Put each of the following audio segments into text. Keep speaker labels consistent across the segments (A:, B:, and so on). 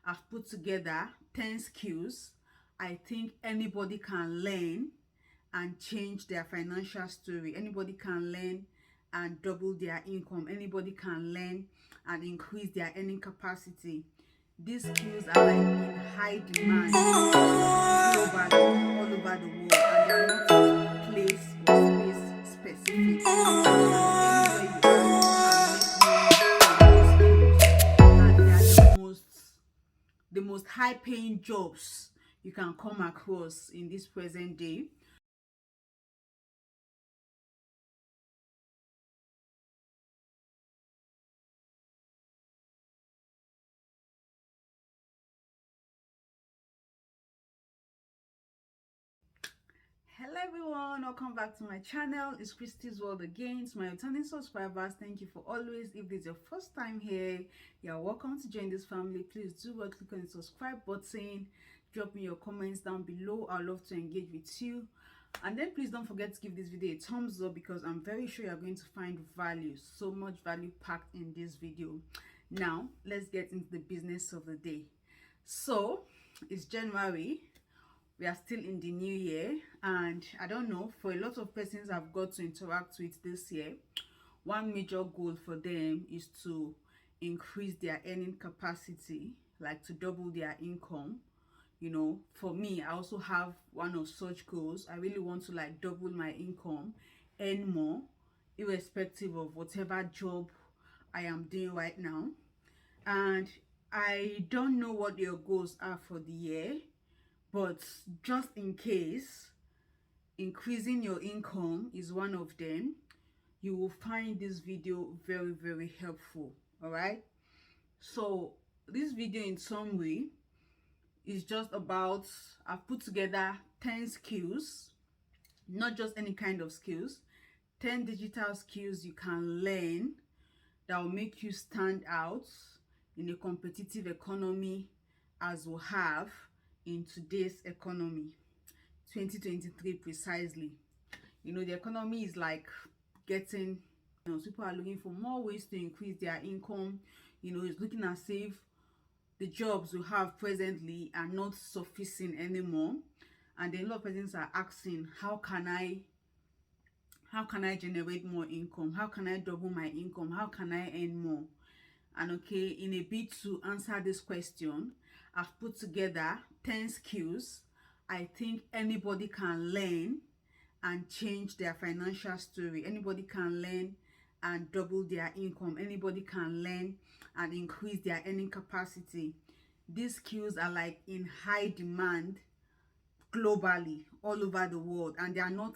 A: I've put together 10 skills I think anybody can learn and change their financial story. Anybody can learn and double their income. Anybody can learn and increase their earning capacity. These skills are like in high demand globally, all over the world, and they are not place or space specific. So you can be anywhere you are and make money from these skills. And they are the most high paying jobs you can come across in this present day. Hello everyone, welcome back to my channel. It's Christy's World again. To my returning subscribers, thank you for always. If this is your first time here, you're welcome to join this family. Please do click on the subscribe button, drop me your comments down below. I'd love to engage with you. And then please don't forget to give this video a thumbs up, because I'm very sure you're going to find value, so much value packed in this video. Now let's get into the business of the day. So it's January, we are still in the new year, and I don't know, for a lot of persons I've got to interact with this year, one major goal for them is to increase their earning capacity, like to double their income. For me, I also have one of such goals. I really want to like double my income, earn more, irrespective of whatever job I am doing right now. And I don't know what your goals are for the year, but just in case increasing your income is one of them, you will find this video very, very helpful. All right, so this video in summary is just about, I've put together 10 skills, not just any kind of skills, 10 digital skills you can learn that will make you stand out in a competitive economy as we have in today's economy, 2023 precisely. The economy is like getting, people are looking for more ways to increase their income. It's looking as if the jobs we have presently are not sufficient anymore, and then a lot of persons are asking, how can I generate more income? How can I double my income? How can I earn more? And okay, in a bid to answer this question, I've put together 10 skills I think anybody can learn and change their financial story. Anybody can learn and double their income. Anybody can learn and increase their earning capacity. These skills are like in high demand globally, all over the world, and they are not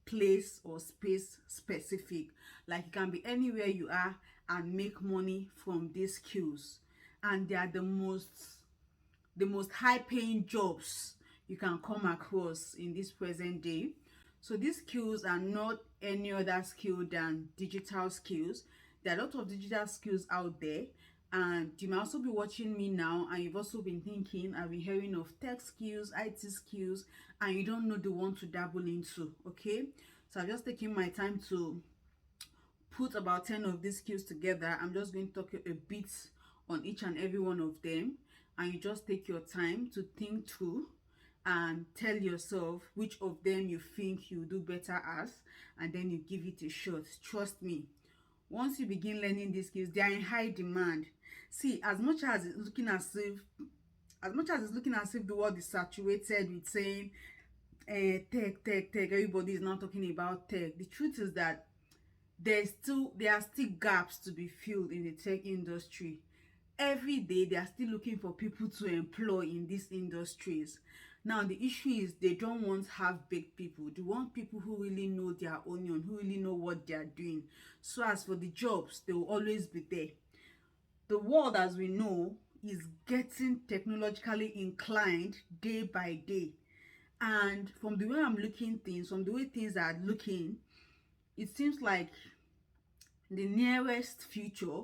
A: place or space specific. Like, you can be anywhere you are and make money from these skills, and they are the most high paying jobs you can come across in this present day. So these skills are not any other skill than digital skills. There are a lot of digital skills out there, and you might also be watching me now and you've also been thinking, I've been hearing of tech skills, IT skills, and you don't know the one to dabble into. Okay, so I've just taken my time to put about 10 of these skills together. I'm just going to talk a bit on each and every one of them, and you just take your time to think through and tell yourself which of them you think you do better as, and then you give it a shot. Trust me, once you begin learning these skills, they are in high demand. See, as much as it's looking as if the world is saturated with saying tech, everybody is now talking about tech, the truth is that there are still gaps to be filled in the tech industry. Every day they are still looking for people to employ in these industries. Now the issue is, they don't want half-baked people. They want people who really know their onion, who really know what they are doing. So as for the jobs, they will always be there. The world as we know is getting technologically inclined day by day, and from the way I'm looking things, from the way things are looking, it seems like the nearest future,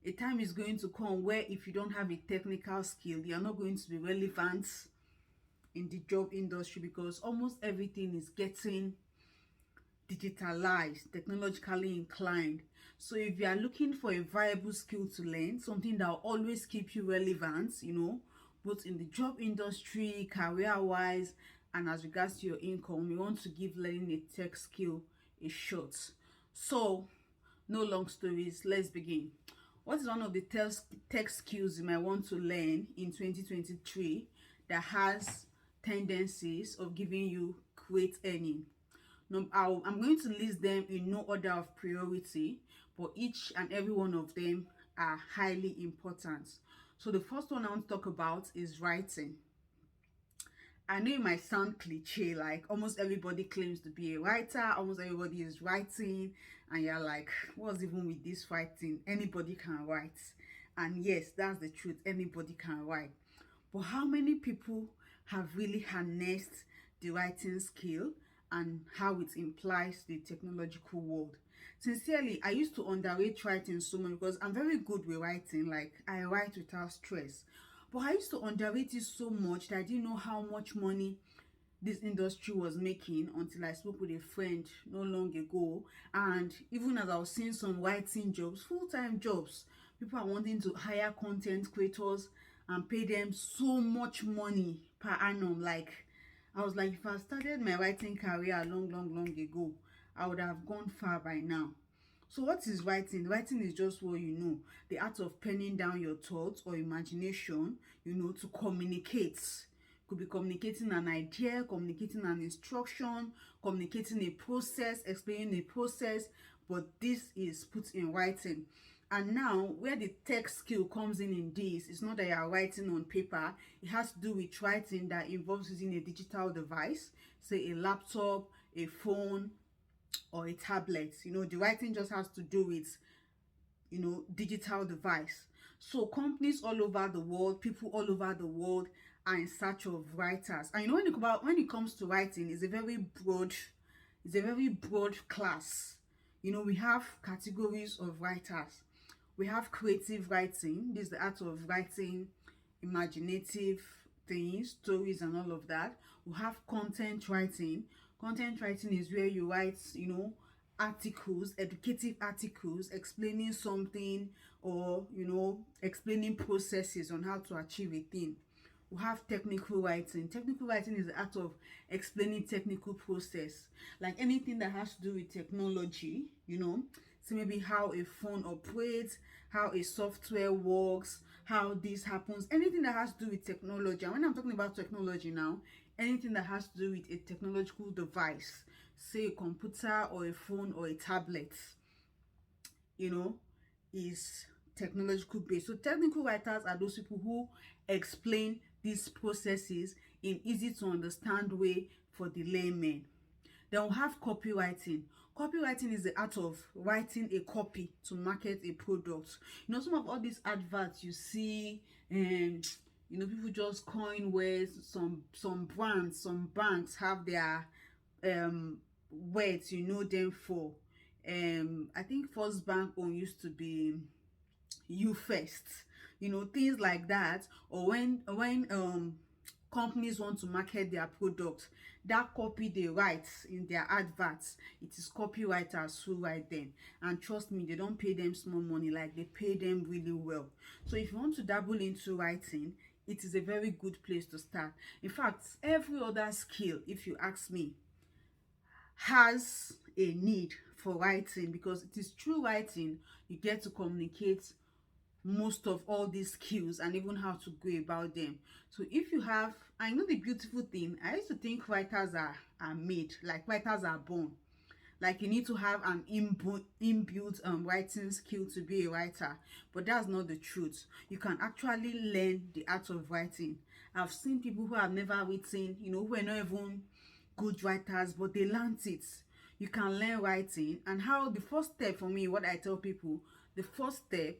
A: a time is going to come where if you don't have a technical skill, you're not going to be relevant in the job industry, because almost everything is getting digitalized, technologically inclined. So if you are looking for a viable skill to learn, something that will always keep you relevant, both in the job industry, career wise, and as regards to your income, you want to give learning a tech skill a shot. So no long stories, let's begin. What is one of the tech skills you might want to learn in 2023 that has tendencies of giving you great earning? I'm going to list them in no order of priority, but each and every one of them are highly important. So the first one I want to talk about is writing. I know it might sound cliche, like almost everybody claims to be a writer, almost everybody is writing, and you're like, what's even with this writing? Anybody can write. And yes, that's the truth, anybody can write. But how many people have really harnessed the writing skill and how it implies the technological world? Sincerely, I used to underrate writing so much because I'm very good with writing, like I write without stress. But I used to underrate it so much that I didn't know how much money this industry was making until I spoke with a friend not long ago. And even as I was seeing some writing jobs, full-time jobs, people are wanting to hire content creators and pay them so much money per annum. Like, I was like, if I started my writing career long ago, I would have gone far by now. So what is writing? Writing is just what you know, the art of penning down your thoughts or imagination, to communicate. Could be communicating an idea, communicating an instruction, communicating a process, explaining a process, but this is put in writing. And now, where the tech skill comes in this, it's not that you are writing on paper. It has to do with writing that involves using a digital device, say a laptop, a phone, or a tablet. The writing just has to do with digital device. So companies all over the world, people all over the world are in search of writers. And when it comes to writing, it's a very broad class. We have categories of writers. We have creative writing. This is the art of writing imaginative things, stories, and all of that. We have content writing. Content writing is where you write, articles, educative articles, explaining something, or explaining processes on how to achieve a thing. We have technical writing. Technical writing is the art of explaining technical process, like anything that has to do with technology, so maybe how a phone operates, how a software works, how this happens, anything that has to do with technology. And when I'm talking about technology now, anything that has to do with a technological device, say a computer or a phone or a tablet, is technological based. So technical writers are those people who explain these processes in easy to understand way for the layman. Then we have copywriting. Copywriting is the art of writing a copy to market a product. Some of all these adverts you see, people just coin words. Some brands, some banks have their words you know them for. I think First Bank own used to be you first, things like that. Or when companies want to market their product, that copy they write in their adverts, it is copywriters who write them. And trust me, they don't pay them small money, like they pay them really well. So if you want to dabble into writing, it is a very good place to start. In fact, every other skill, if you ask me, has a need for writing, because it is through writing you get to communicate most of all these skills and even how to go about them. So if you have, I know the beautiful thing, I used to think writers are made, like writers are born, like you need to have an inbuilt writing skill to be a writer, but that's not the truth. You can actually learn the art of writing. I've seen people who have never written, who are not even good writers, but they learned it. You can learn writing. And how the first step for me, what I tell people, the first step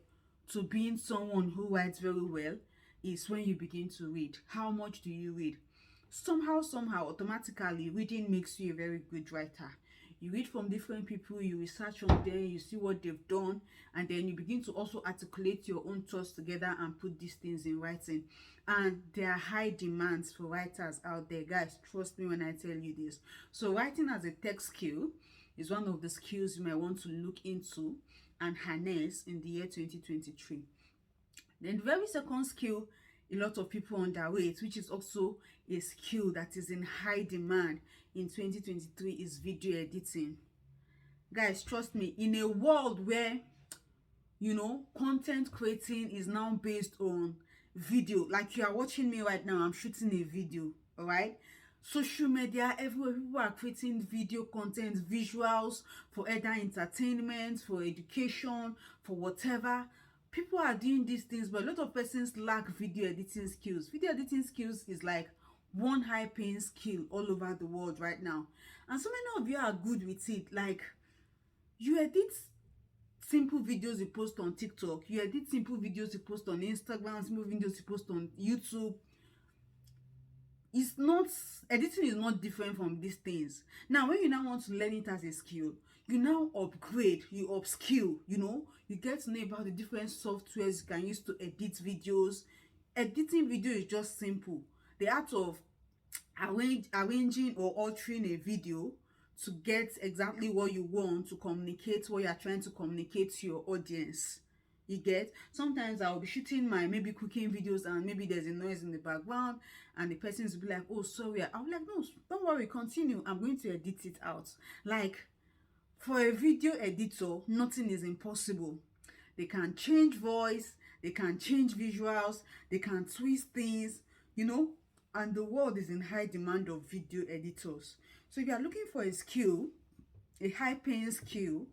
A: to being someone who writes very well is when you begin to read. How much do you read? Somehow, automatically, reading makes you a very good writer. You read from different people, you research on them, you see what they've done, and then you begin to also articulate your own thoughts together and put these things in writing. And there are high demands for writers out there, guys. Trust me when I tell you this. So writing as a tech skill, is one of the skills you might want to look into and harness in the year 2023. Then the very second skill a lot of people underweight, which is also a skill that is in high demand in 2023, is video editing. Guys, trust me, in a world where, you know, content creating is now based on video, like you are watching me right now, I'm shooting a video, all right? Social media everywhere, people are creating video content, visuals, for either entertainment, for education, for whatever. People are doing these things, but a lot of persons lack video editing skills. Video editing skills is like one high paying skill all over the world right now, and so many of you are good with it. Like, you edit simple videos you post on TikTok, you edit simple videos you post on Instagram, simple videos you post on YouTube. It's not, editing is not different from these things. Now when you now want to learn it as a skill, you now upgrade, you upskill, you know, you get to know about the different softwares you can use to edit videos. Editing video is just simple. The art of arranging or altering a video to get exactly what you want to communicate, what you are trying to communicate to your audience. You get, sometimes I'll be shooting my maybe cooking videos and maybe there's a noise in the background and the person's will be like, oh sorry, I'll be like, no, don't worry, continue, I'm going to edit it out. Like, for a video editor, nothing is impossible. They can change voice, they can change visuals, they can twist things, you know, and the world is in high demand of video editors. So if you are looking for a skill, a high paying skill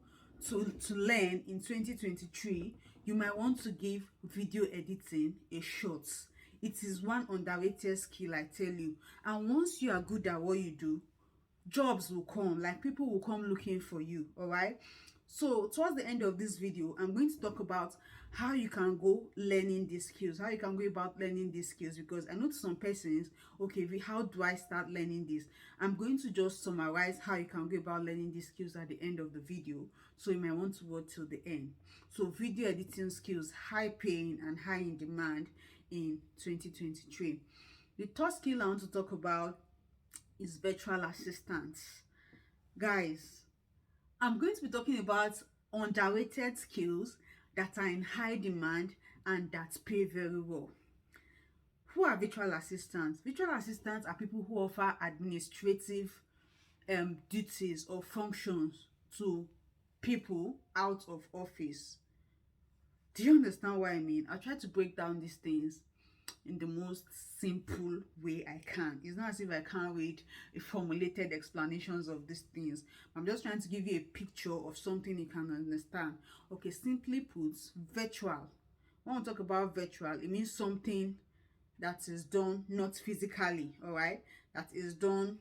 A: to learn in 2023, you might want to give video editing a shot. It is one underrated skill, I tell you. And once you are good at what you do, jobs will come, like people will come looking for you, all right? So towards the end of this video, I'm going to talk about how you can go learning these skills, how you can go about learning these skills, because I know some persons, okay, how do I start learning this? I'm going to just summarize how you can go about learning these skills at the end of the video, so you might want to watch till the end. So video editing skills, high paying and high in demand in 2023. The third skill I want to talk about is virtual assistants. Guys, I'm going to be talking about underrated skills that are in high demand and that pay very well. Who are virtual assistants? Virtual assistants are people who offer administrative duties or functions to people out of office. Do you understand what I mean? I'll try to break down these things in the most simple way I can. It's not as if I can't read a formulated explanations of these things. I'm just trying to give you a picture of something you can understand. Okay, simply put, virtual. When we talk about virtual, it means something that is done not physically, all right? That is done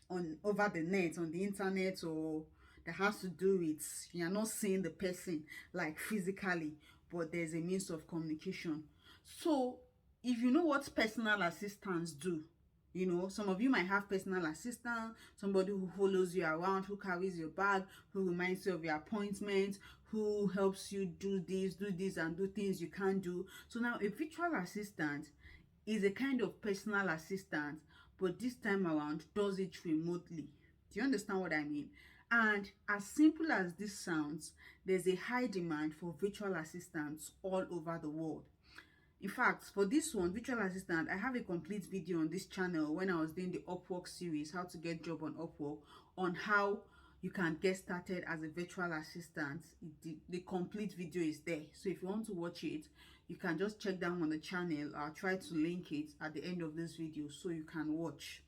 A: on over the net, on the internet, or that has to do with, you're not seeing the person like physically, but there's a means of communication. So if you know what personal assistants do, you know, some of you might have personal assistant, somebody who follows you around, who carries your bag, who reminds you of your appointment, who helps you do this and do things you can't do. So now a virtual assistant is a kind of personal assistant, but this time around does it remotely. Do you understand what I mean? And as simple as this sounds, there's a high demand for virtual assistants all over the world. In fact, for this one, virtual assistant, I have a complete video on this channel when I was doing the Upwork series, how to get job on Upwork, on how you can get started as a virtual assistant. The complete video is there. So if you want to watch it, you can just check down on the channel. I'll try to link it at the end of this video so you can watch.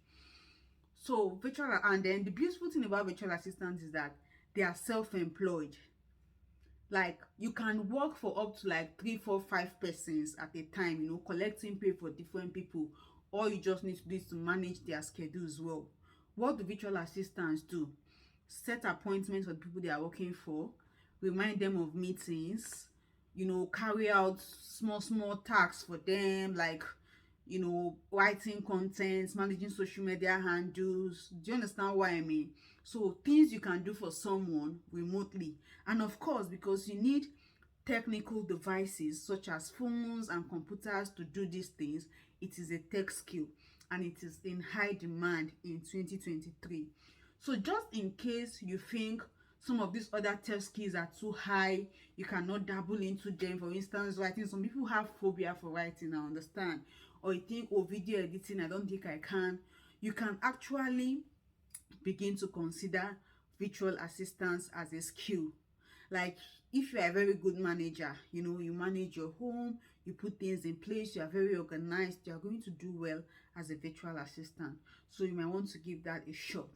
A: So virtual, and then the beautiful thing about virtual assistants is that they are self-employed. Like, you can work for up to like 3, 4, 5 persons at a time, you know, collecting pay for different people. All you just need to do is to manage their schedules well. What do virtual assistants do? Set appointments for the people they are working for, remind them of meetings, you know, carry out small tasks for them, like, you know, writing content, managing social media handles. Do you understand what I mean? So things you can do for someone remotely. And of course, because you need technical devices such as phones and computers to do these things, it is a tech skill and it is in high demand in 2023. So just in case you think some of these other test skills are too high, you cannot dabble into them. For instance, writing, some people have phobia for writing, I understand. Or you think, oh, video editing, I don't think I can. You can actually begin to consider virtual assistants as a skill. Like, if you are a very good manager, you know, you manage your home, you put things in place, you are very organized, you are going to do well as a virtual assistant. So you might want to give that a shot.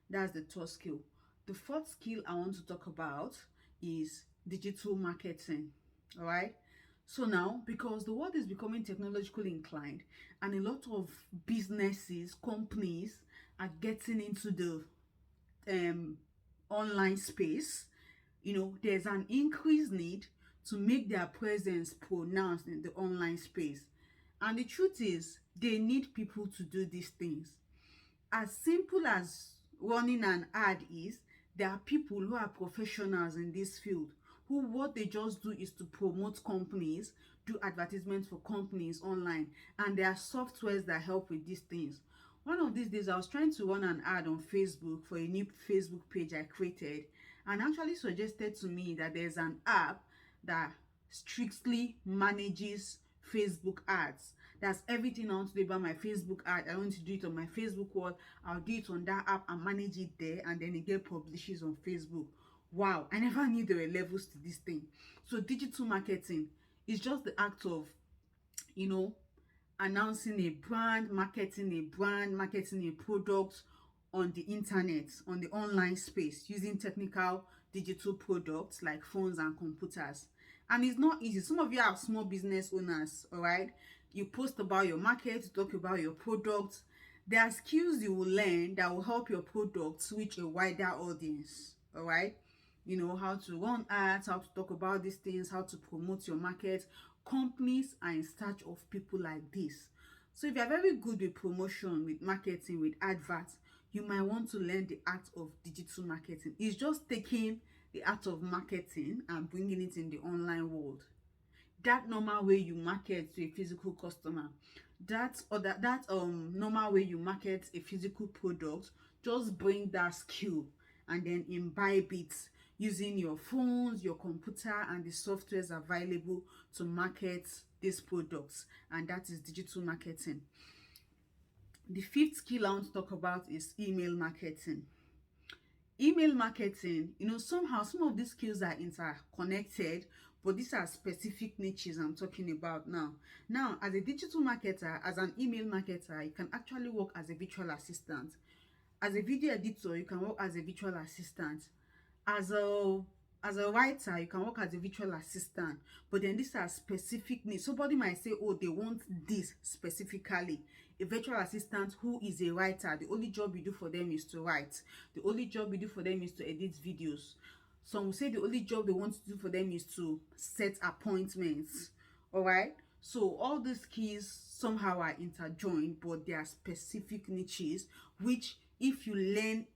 A: That's the third skill. The fourth skill I want to talk about is digital marketing. All right. So now, because the world is becoming technologically inclined and a lot of businesses, companies are getting into the online space, you know, there's an increased need to make their presence pronounced in the online space. And the truth is, they need people to do these things. As simple as running an ad is, there are people who are professionals in this field who what they just do is to promote companies, do advertisements for companies online, and there are softwares that help with these things. One of these days, I was trying to run an ad on Facebook for a new Facebook page I created, and actually suggested to me that there's an app that strictly manages Facebook ads. That's everything I want to do about my Facebook ad. I want to do it on my Facebook wall. I'll do it on that app and manage it there, and then it get publishes on Facebook. Wow, I never knew there were levels to this thing. So digital marketing is just the act of, you know, announcing a brand, marketing a product on the internet, on the online space, using technical digital products like phones and computers. And it's not easy. Some of you are small business owners, all right? You post about your market, you talk about your products. There are skills you will learn that will help your product reach a wider audience, all right? You know, how to run ads, how to talk about these things, how to promote your market. Companies are in search of people like this. So if you're very good with promotion, with marketing, with adverts, you might want to learn the art of digital marketing. It's just taking the art of marketing and bringing it in the online world. That normal way you market to a physical customer, that normal way you market a physical product, just bring that skill and then imbibe it using your phones, your computer, and the softwares available to market these products, and that is digital marketing. The fifth skill I want to talk about is email marketing. Email marketing, you know, somehow some of these skills are interconnected, but these are specific niches I'm talking about now. Now, as a digital marketer, as an email marketer, you can actually work as a virtual assistant. As a video editor, you can work as a virtual assistant. As a writer, you can work as a virtual assistant. But then these are specific needs. Somebody might say, oh, they want this specifically. A virtual assistant who is a writer, the only job you do for them is to write. The only job you do for them is to edit videos. Some will say the only job they want to do for them is to set appointments. All right. So all these keys somehow are interjoined, but they are specific niches, which if you learn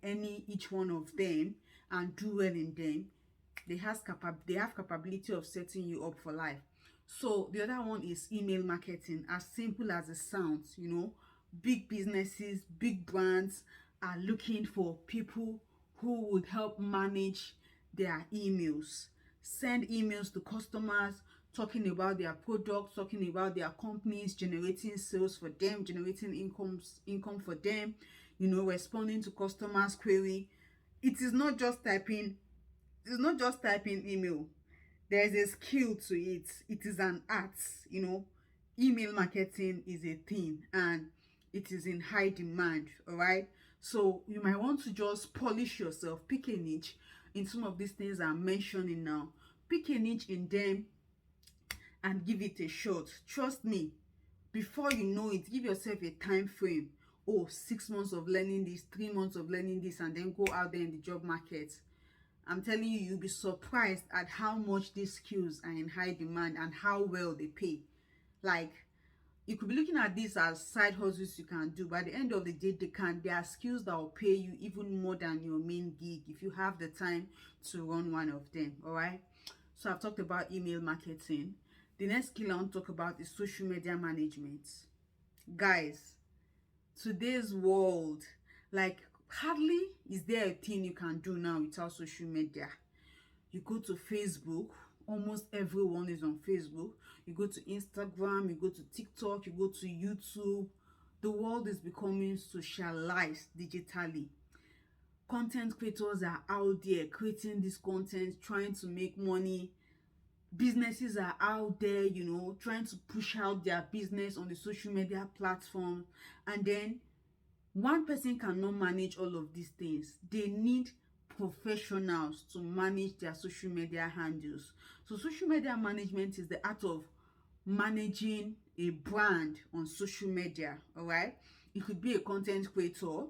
A: each one of them and do well in them, they have capability of setting you up for life. So the other one is email marketing. As simple as it sounds, you know, big businesses, big brands are looking for people who would help manage their emails, send emails to customers, talking about their products, talking about their companies, generating sales for them, generating income for them, you know, responding to customers' query. It is not just typing email. There's a skill to it. It is an art, you know. Email marketing is a thing and it is in high demand, all right? So you might want to just polish yourself, pick a niche in some of these things I'm mentioning now. Pick a niche in them and give it a shot. Trust me, before you know it, give yourself a time frame. Oh, 6 months of learning this, 3 months of learning this, and then go out there in the job market. I'm telling you, you'll be surprised at how much these skills are in high demand and how well they pay. Like, you could be looking at this as side hustles you can do. By the end of the day, there are skills that will pay you even more than your main gig if you have the time to run one of them. All right. So I've talked about email marketing. The next skill I want to talk about is social media management. Guys, today's world, like, Hardly is there a thing you can do now without social media. You go to Facebook, almost everyone is on Facebook. You go to Instagram, you go to TikTok, you go to YouTube. The world is becoming socialized digitally. Content creators are out there creating this content, trying to make money. Businesses are out there, trying to push out their business on the social media platform. And then one person cannot manage all of these things. They need professionals to manage their social media handles. So social media management is the art of managing a brand on social media. All right, it could be a content creator,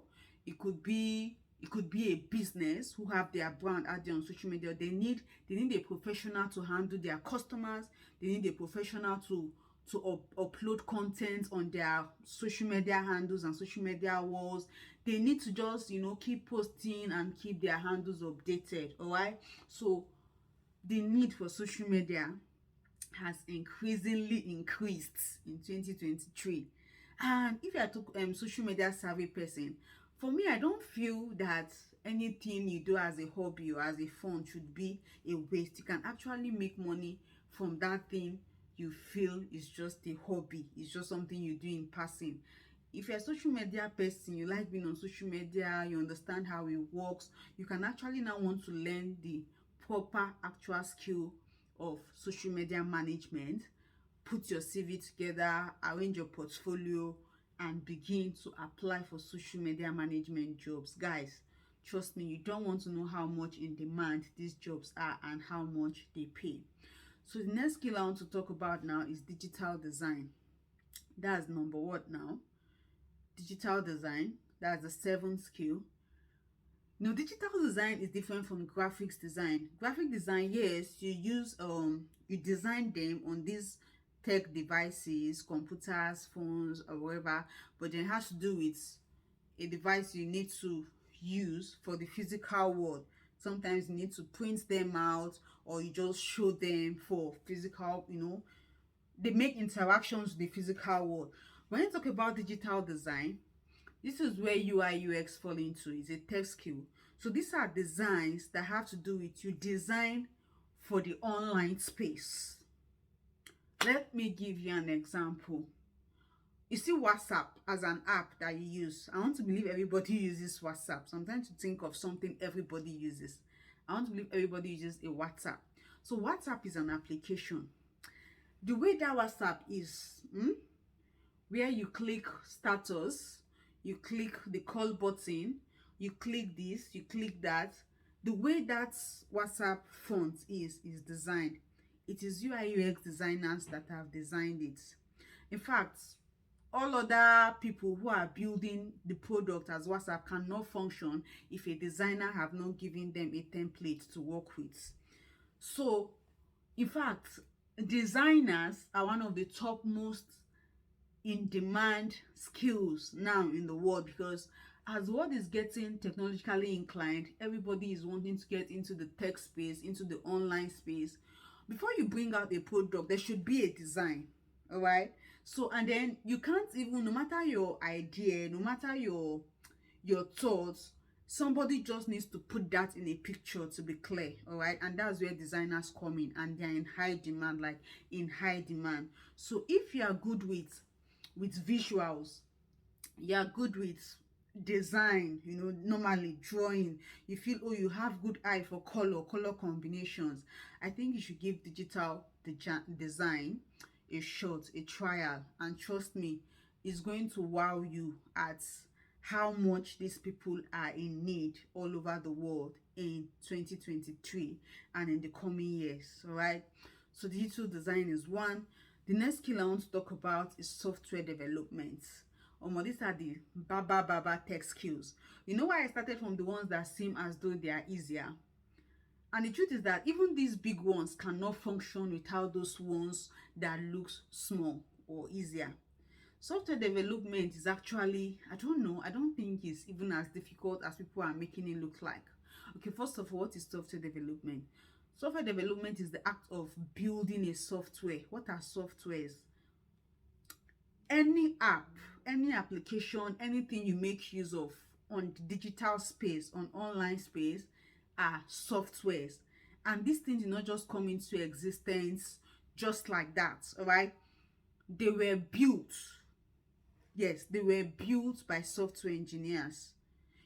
A: it could be a business who have their brand out there on social media. They need a professional to handle their customers. They need a professional to upload content on their social media handles and social media walls. They need to just keep posting and keep their handles updated. All right, so the need for social media has increasingly increased in 2023. And if you are a social media savvy person, for me, I don't feel that anything you do as a hobby or as a fun should be a waste. You can actually make money from that thing you feel is just a hobby. It's just something you do in passing. If you're a social media person, you like being on social media, you understand how it works, you can actually now want to learn the proper actual skill of social media management. Put your CV together, arrange your portfolio, and begin to apply for social media management jobs. Guys, trust me, you don't want to know how much in demand these jobs are and how much they pay. So the next skill I want to talk about now is digital design. That's number what now? Digital design. That's the seventh skill. Now, digital design is different from graphics design. Graphic design, yes, you design them on these tech devices, computers, phones, or whatever, but then it has to do with a device you need to use for the physical world. Sometimes you need to print them out, or you just show them for physical, they make interactions with the physical world. When you talk about digital design, this is where UI UX fall into. It's a tech skill. So these are designs that have to do with you design for the online space. Let me give you an example. You see WhatsApp as an app that you use. I want to believe everybody uses WhatsApp. Sometimes you think of something everybody uses. I want to believe everybody uses a WhatsApp. So WhatsApp is an application. The way that WhatsApp is, where you click status, you click the call button, you click this, you click that. The way that WhatsApp font is designed, it is UI UX designers that have designed it. In fact, all other people who are building the product as WhatsApp cannot function if a designer have not given them a template to work with. So, in fact, designers are one of the top most in demand skills now in the world, because as the world is getting technologically inclined, everybody is wanting to get into the tech space, into the online space. Before you bring out a product, there should be a design. All right, so and then you can't even, no matter your idea, no matter your thoughts, somebody just needs to put that in a picture to be clear. All right, and that's where designers come in, and they're in high demand, like in high demand. So if you are good with visuals, you are good with design, normally drawing, you feel, oh, you have good eye for color combinations, I think you should give digital design a shot, a trial, and trust me, it's going to wow you at how much these people are in need all over the world in 2023 and in the coming years. All right, so digital design is one. The next skill I want to talk about is software development. These are the baba tech skills. You know why I started from the ones that seem as though they are easier? And the truth is that even these big ones cannot function without those ones that looks small or easier. Software development is actually, I don't think it's even as difficult as people are making it look like. Okay, first of all, what is software development? Software development is the act of building a software. What are softwares? Any app, any application, anything you make use of on the digital space, on online space, are softwares. And these things did not just come into existence just like that, all right? They were built. Yes, they were built by software engineers.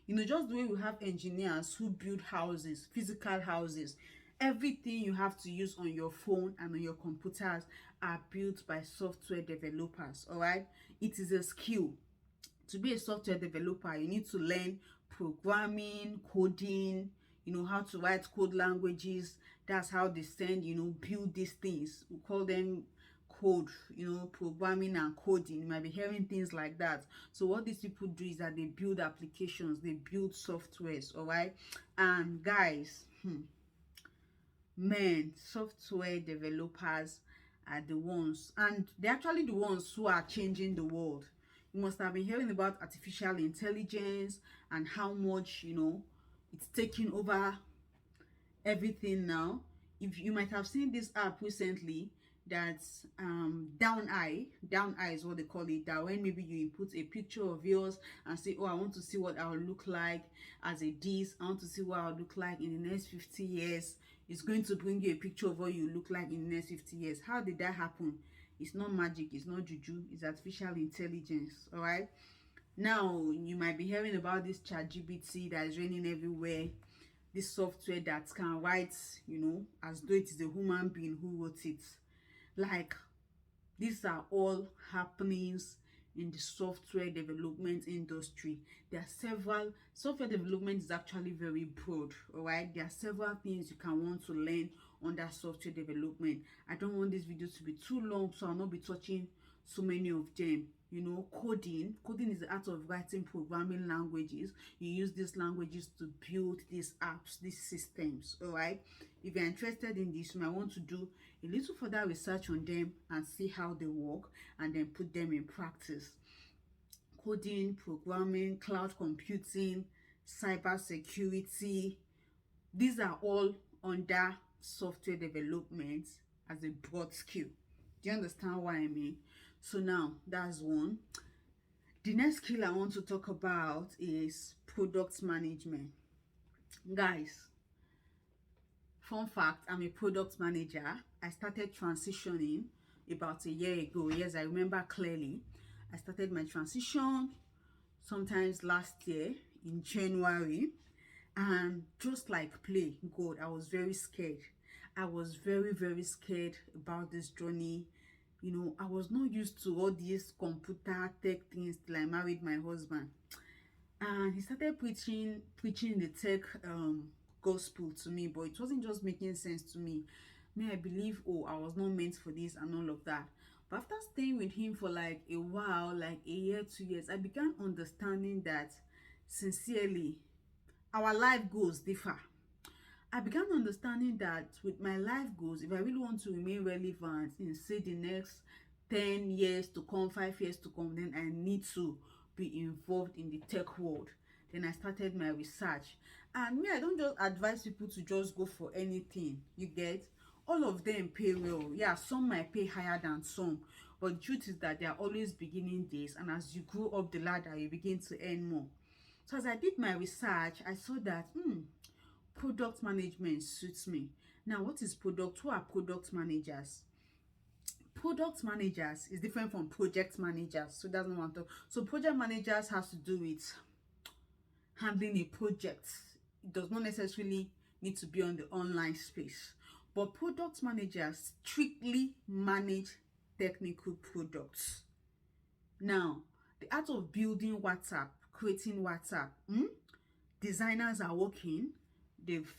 A: You know, just the way we have engineers who build houses, physical houses, everything you have to use on your phone and on your computers are built by software developers, all right? It is a skill. To be a software developer, you need to learn programming, coding, you know, how to write code languages. That's how they send, you know, build these things. We call them code, you know, programming and coding. You might be hearing things like that. So what these people do is that they build applications, they build softwares, all right? And guys, men, software developers are the ones, and they're actually the ones who are changing the world. You must have been hearing about artificial intelligence and how much, you know, it's taking over everything now. If you might have seen this app recently, that's down eye is what they call it, that when maybe you input a picture of yours and say, oh, I want to see what I'll look like as a this, I want to see what I'll look like in the next 50 years. It's going to bring you a picture of what you look like in the next 50 years. How did that happen? It's not magic, it's not juju, it's artificial intelligence, all right? Now you might be hearing about this ChatGPT that is raining everywhere, this software that can write, you know, as though it is a human being who wrote it. Like, these are all happenings in the software development industry. There are several, software development is actually very broad, all right? There are several things you can want to learn under software development. I don't want this video to be too long, so I'll not be touching so many of them. You know, coding is the art of writing programming languages. You use these languages to build these apps, these systems, all right? If you're interested in this, you might want to do a little further research on them and see how they work, and then put them in practice. Coding, programming, cloud computing, cyber security, these are all under software development as a broad skill. Do you understand what I mean? So now that's one. The next skill I want to talk about is product management. Guys, fun fact, I'm a product manager. I started transitioning about a year ago. Yes, I remember clearly. I started my transition sometimes last year in January, and just like play God, I was very scared. I was very, very scared about this journey. You know, I was not used to all these computer tech things till I married my husband. And he started preaching the tech gospel to me, but it wasn't just making sense to me. I believe, oh, I was not meant for this and all of that. But after staying with him for like a while, like a year, 2 years, I began understanding that sincerely our life goals differ. I began understanding that with my life goals, if I really want to remain relevant in, say, the next 10 years to come, 5 years to come, then I need to be involved in the tech world. Then I started my research. And me, I don't just advise people to just go for anything. You get? All of them pay well. Yeah, some might pay higher than some. But the truth is that they are always beginning days. And as you grow up the ladder, you begin to earn more. So as I did my research, I saw that, product management suits me. Now, what is product? Who are product managers? Product managers is different from project managers. So that's not what I'm talking. So project managers has to do with handling a project. It does not necessarily need to be on the online space. But product managers strictly manage technical products. Now, the art of building WhatsApp, creating WhatsApp, designers are working. They've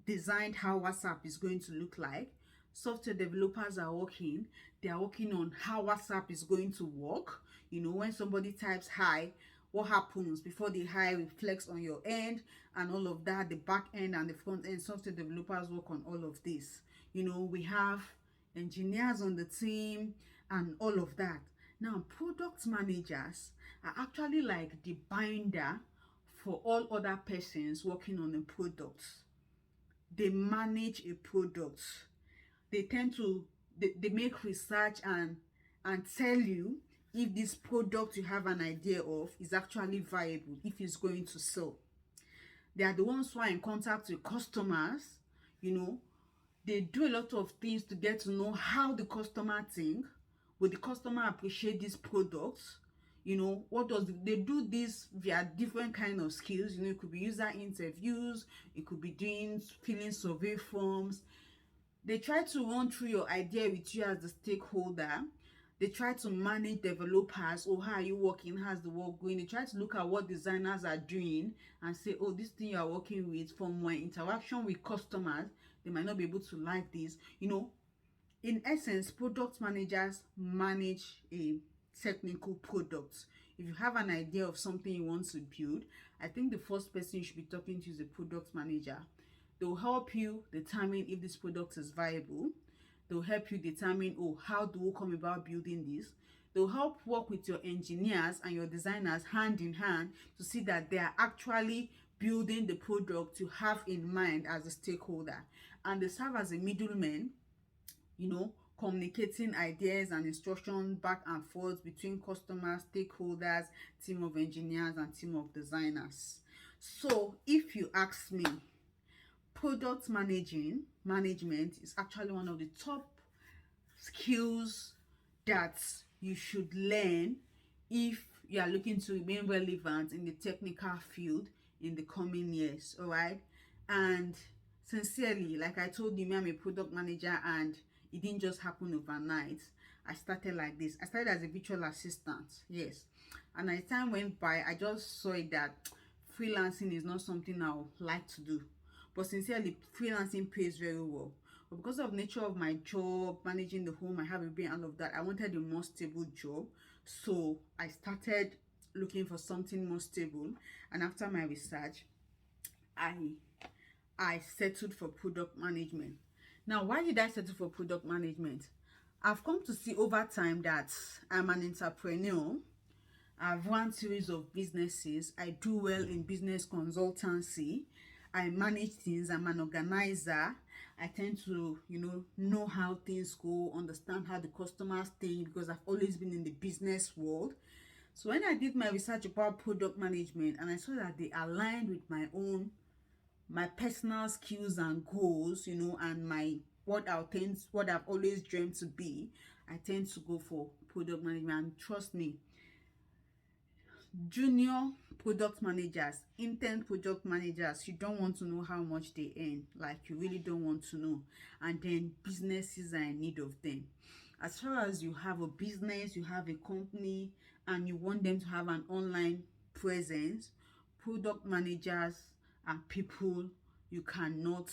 A: designed how WhatsApp is going to look like. Software developers are working. They are working on how WhatsApp is going to work. You know, when somebody types hi, what happens before the hi reflects on your end and all of that, the back end and the front end. Software developers work on all of this. You know, we have engineers on the team and all of that. Now, product managers are actually like the binder for all other persons working on a product. They manage a product. They tend to they make research and tell you if this product you have an idea of is actually viable, if it's going to sell. They are the ones who are in contact with customers. You know, they do a lot of things to get to know how the customer think. Will the customer appreciate this product? You know, what does they do this via different kind of skills. You know, it could be user interviews, it could be doing filling survey forms. They try to run through your idea with you as the stakeholder. They try to manage developers. Oh, how are you working? How's the work going? They try to look at what designers are doing and say, oh, this thing you are working with, from my interaction with customers, they might not be able to like this. You know, in essence, product managers manage a technical product. If you have an idea of something you want to build, I think the first person you should be talking to is a product manager. They'll help you determine if this product is viable. They'll help you determine, oh, how do we come about building this? They'll help work with your engineers and your designers hand in hand to see that they are actually building the product you have in mind as a stakeholder. And they serve as a middleman, you know, communicating ideas and instructions back and forth between customers, stakeholders, team of engineers, and team of designers. So if you ask me, product management is actually one of the top skills that you should learn if you are looking to remain relevant in the technical field in the coming years. All right. And sincerely, like I told you, I'm a product manager, and it didn't just happen overnight. I started like this. I started as a virtual assistant, yes, and as time went by, I just saw it that freelancing is not something I would like to do. But sincerely, freelancing pays very well. But because of nature of my job, managing the home, I have a baby and all of that, I wanted a more stable job. So I started looking for something more stable. And after my research, I settled for product management. Now, why did I settle for product management? I've come to see over time that I'm an entrepreneur. I've run series of businesses. I do well in business consultancy. I manage things. I'm an organizer. I tend to, know how things go, understand how the customers think, because I've always been in the business world. So when I did my research about product management, and I saw that they aligned with my personal skills and goals, and what I've always dreamed to be, I tend to go for product management. And trust me, junior product managers, intern product managers, you don't want to know how much they earn. Like, you really don't want to know. And then businesses are in need of them. As far as you have a business, you have a company, and you want them to have an online presence, product managers are people you cannot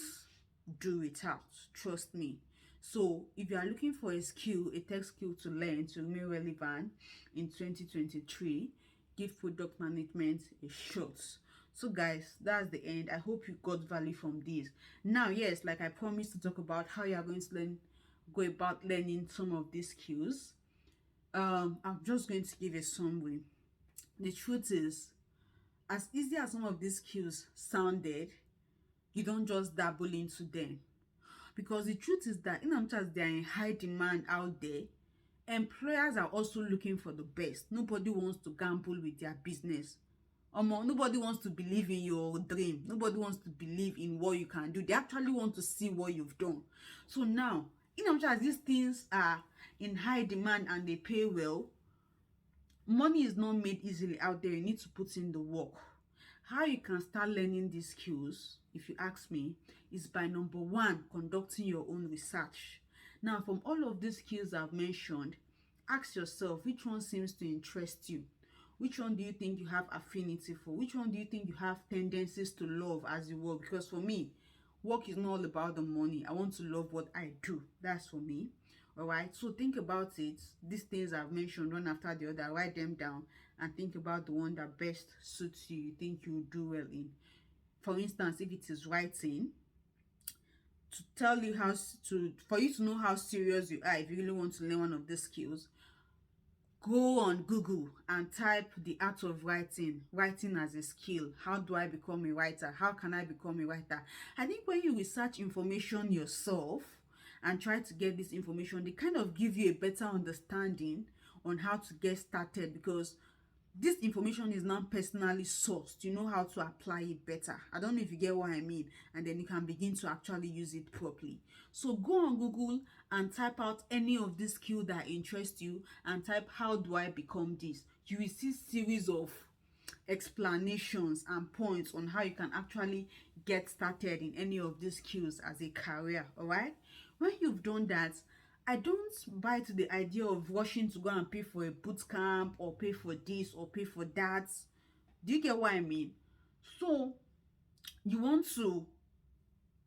A: do without. Trust me. So if you are looking for a skill, a tech skill to learn to remain relevant in 2023, give product management a shot. So guys, that's the end. I hope you got value from this. Now, yes, like I promised to talk about how you are going to go about learning some of these skills. I'm just going to give a summary. The truth is, as easy as some of these skills sounded, you don't just dabble into them. Because the truth is that in as much as they are in high demand out there, employers are also looking for the best. Nobody wants to gamble with their business. Nobody wants to believe in your dream. Nobody wants to believe in what you can do. They actually want to see what you've done. So now, in as much as these things are in high demand and they pay well, money is not made easily out there. You need to put in the work. How you can start learning these skills, if you ask me, is by number one, conducting your own research. Now, from all of these skills I've mentioned, ask yourself which one seems to interest you. Which one do you think you have affinity for? Which one do you think you have tendencies to love as you work? Because for me, work is not all about the money. I want to love what I do. That's for me. All right. So think about it. These things I've mentioned one after the other. Write them down and think about the one that best suits you. You think you do well in. For instance, if it is writing, to tell you for you to know how serious you are, if you really want to learn one of these skills, go on Google and type the art of writing as a skill. How do I become a writer? How can I become a writer? I think when you research information yourself and try to get this information, they kind of give you a better understanding on how to get started, because this information is now personally sourced. You know how to apply it better. I don't know if you get what I mean. And then you can begin to actually use it properly. So go on Google and type out any of these skills that interest you and type, how do I become this? You will see series of explanations and points on how you can actually get started in any of these skills as a career. All right, when you've done that, I don't buy to the idea of rushing to go and pay for a boot camp or pay for this or pay for that. Do you get what I mean? So you want to,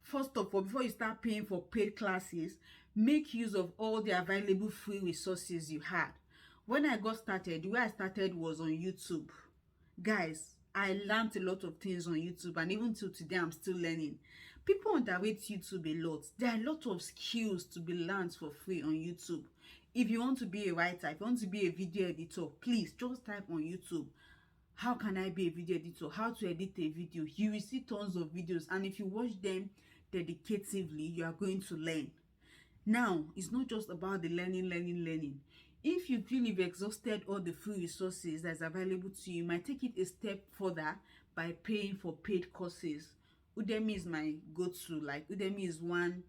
A: first of all, before you start paying for paid classes, make use of all the available free resources you had. When I got started, the way I started was on YouTube. Guys, I learned a lot of things on YouTube, and even till today I'm still learning. People underrate YouTube a lot. There are a lot of skills to be learned for free on YouTube. If you want to be a writer, if you want to be a video editor, please just type on YouTube, how can I be a video editor, how to edit a video. You will see tons of videos, and if you watch them dedicatively, you are going to learn. Now, it's not just about the learning. If you feel you've exhausted all the free resources that's available to you, you might take it a step further by paying for paid courses. Udemy is my go-to. Like, Udemy is one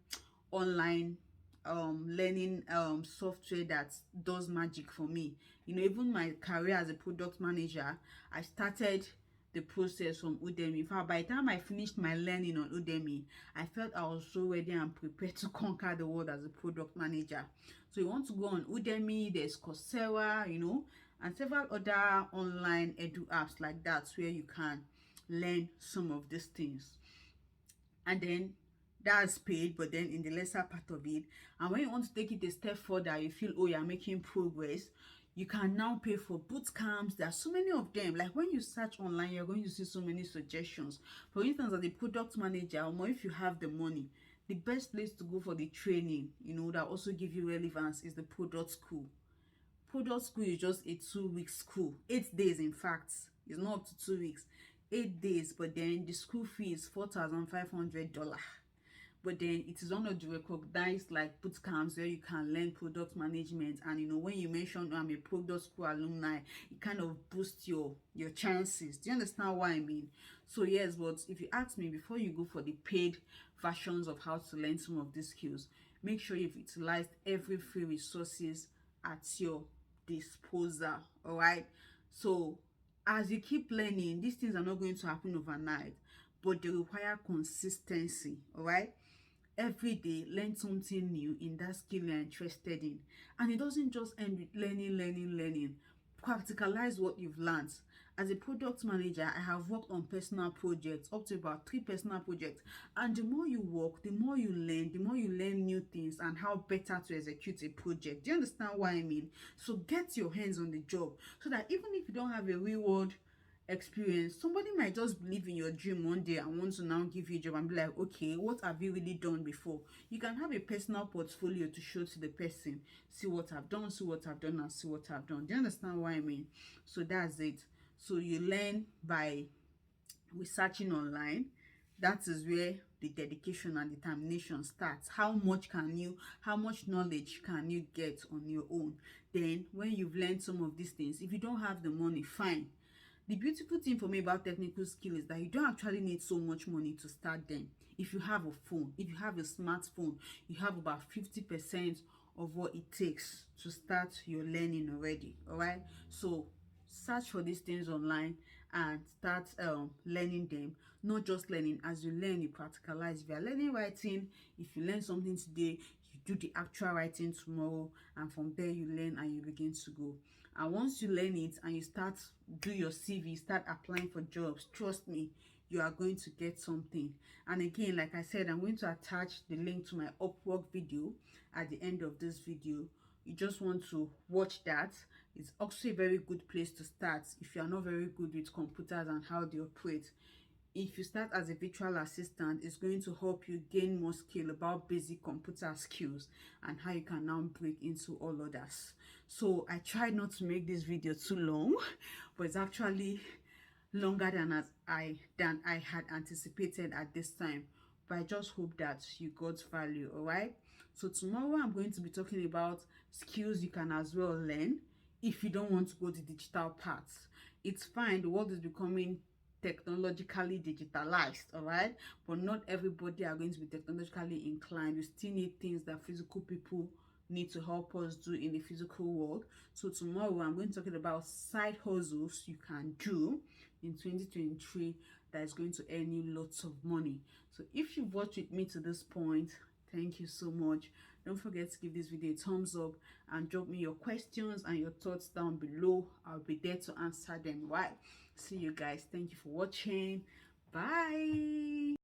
A: online learning software that does magic for me. You know, even my career as a product manager, I started the process from Udemy. In fact, by the time I finished my learning on Udemy, I felt I was so ready and prepared to conquer the world as a product manager. So you want to go on Udemy, there's Coursera, you know, and several other online edu apps like that where you can learn some of these things. And then that's paid, but then in the lesser part of it. And when you want to take it a step further, you feel, oh, you're making progress, you can now pay for boot camps. There are so many of them. Like, when you search online, you're going to see so many suggestions. For instance, as a product manager, or if you have the money, the best place to go for the training, you know, that also give you relevance, is the product school. Product school is just a 2-week school, 8 days. In fact, it's not up to 2 weeks, 8 days. But then the school fee is $4,500. But then it is one of the recognized like boot camps where you can learn product management. And you know, when you mention, oh, I'm a product school alumni, it kind of boosts your chances. Do you understand what I mean? So yes, but if you ask me, before you go for the paid versions of how to learn some of these skills, make sure you've utilized every free resources at your disposal. All right, so as you keep learning, these things are not going to happen overnight, but they require consistency. All right, every day learn something new in that skill you're interested in. And it doesn't just end with learning. Practicalize what you've learned. As a product manager, I have worked on personal projects, up to about 3 personal projects. And the more you work, the more you learn new things and how better to execute a project. Do you understand what I mean? So get your hands on the job, so that even if you don't have a real world experience, somebody might just believe in your dream one day and want to now give you a job and be like, okay, what have you really done before? You can have a personal portfolio to show to the person, see what I've done, see what I've done, and see what I've done. Do you understand what I mean? So that's it. So you learn by researching online. That is where the dedication and determination starts. How much knowledge can you get on your own? Then when you've learned some of these things, if you don't have the money, fine. The beautiful thing for me about technical skill is that you don't actually need so much money to start them. If you have a phone, if you have a smartphone, you have about 50% of what it takes to start your learning already. All right, so search for these things online and start learning them. Not just learning. As you learn, you practicalize. If you are learning writing, if you learn something today, you do the actual writing tomorrow, and from there you learn and you begin to go. And once you learn it and you start do your CV, start applying for jobs, trust me, you are going to get something. And again, like I said, I'm going to attach the link to my Upwork video at the end of this video. You just want to watch that. It's also a very good place to start if you are not very good with computers and how they operate. If you start as a virtual assistant, it's going to help you gain more skill about basic computer skills and how you can now break into all others. So I tried not to make this video too long, but it's actually longer than I had anticipated at this time. But I just hope that you got value. All right, so tomorrow I'm going to be talking about skills you can as well learn if you don't want to go the digital path. It's fine, the world is becoming technologically digitalized, all right, but not everybody are going to be technologically inclined. You still need things that physical people need to help us do in the physical world. So tomorrow I'm going to talk about side hustles you can do in 2023 that is going to earn you lots of money. So if you've watched with me to this point, thank you so much. Don't forget to give this video a thumbs up and drop me your questions and your thoughts down below. I'll be there to answer them. Right, see you guys. Thank you for watching. Bye.